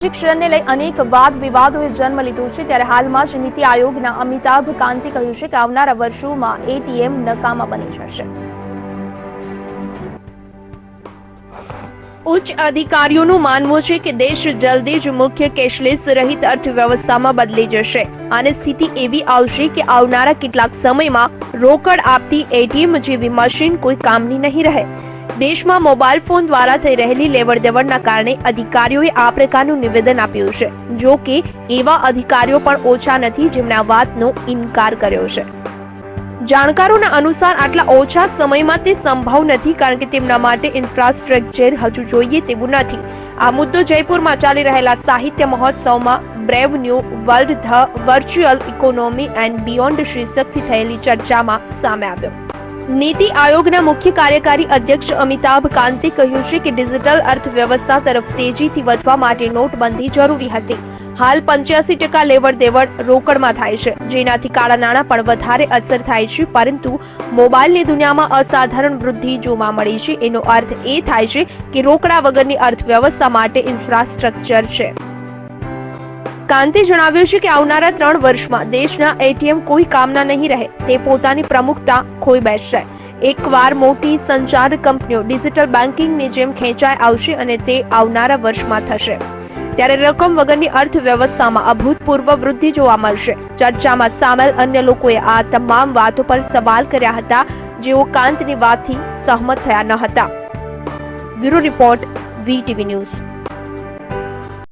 શિક્ષણને લઈ અનેક વાદ વિવાદોએ જન્મ લીધો છે ત્યારે હાલમાં જ નીતિ આયોગના અમિતાભ કાંતે કહ્યું છે કે આવનારા વર્ષોમાં એટીએમ નકામા બની જશે। ઉચ્ચ અધિકારીઓનું માનવું છે કે દેશ જલ્દી જ મુખ્ય કેશલેસ રહિત અર્થવ્યવસ્થામાં બદલી જશે અને સ્થિતિ એવી આવશે કે આવનારા કેટલાક સમયમાં રોકડ આપતી એટીએમ જેવી મશીન કોઈ કામની નહીં રહે। દેશમાં મોબાઈલ ફોન દ્વારા થઈ રહેલી લેવડ દેવડના કારણે અધિકારીઓએ આ પ્રકારનું નિવેદન આપ્યું છે। જો કે એવા અધિકારીઓ પણ ઓછા નથી જેમણે આ વાતનો ઇનકાર કર્યો છે। જાણકારોના અનુસાર આટલા ઓછા સમયમાં તે સંભવ નથી કારણ કે તેમના માટે ઇન્ફ્રાસ્ટ્રક્ચર હજુ જોઈએ તેવું નથી। આ મુદ્દો જયપુરમાં ચાલી રહેલા સાહિત્ય મહોત્સવમાં brave new world the virtual economy and beyond શીર્ષકથી થયેલી ચર્ચામાં સામે આવ્યો। નીતિ આયોગના મુખ્ય કાર્યકારી અધ્યક્ષ અમિતાભ કાંતે કહ્યું છે કે ડિજિટલ અર્થવ્યવસ્થા તરફ તેજીથી વધવા માટે નોટબંધી જરૂરી હતી। હાલ 85% લેવડ દેવડ રોકડમાં થાય છે જેનાથી કાળા નાણાં પણ વધારે અસર થાય છે પરંતુ મોબાઈલની દુનિયામાં અસાધારણ વૃદ્ધિ જોવા મળી છે। એનો અર્થ એ થાય છે કે રોકડા વગરની અર્થવ્યવસ્થા માટે ઇન્ફ્રાસ્ટ્રક્ચર છે। કાંતે જણાવ્યું છે કે આવનારા 3 વર્ષમાં દેશના એટીએમ કોઈ કામના નહીં રહે, તે પોતાની પ્રમુખતા ખોઈ બેસશે। એકવાર મોટી સંચાર કંપનીઓ ડિજિટલ બેન્કિંગની જેમ ખેંચાઈ આવશે અને તે આવનારા વર્ષમાં થશે ત્યારે રકમ વગરની અર્થવ્યવસ્થામાં અભૂતપૂર્વ વૃદ્ધિ જોવા મળશે। ચર્ચામાં સામેલ અન્ય લોકોએ આ તમામ વાતો પર સવાલ કર્યા હતા જેઓ કાંતની વાતથી સહમત થયા ન હતા। Bureau report, VTV news.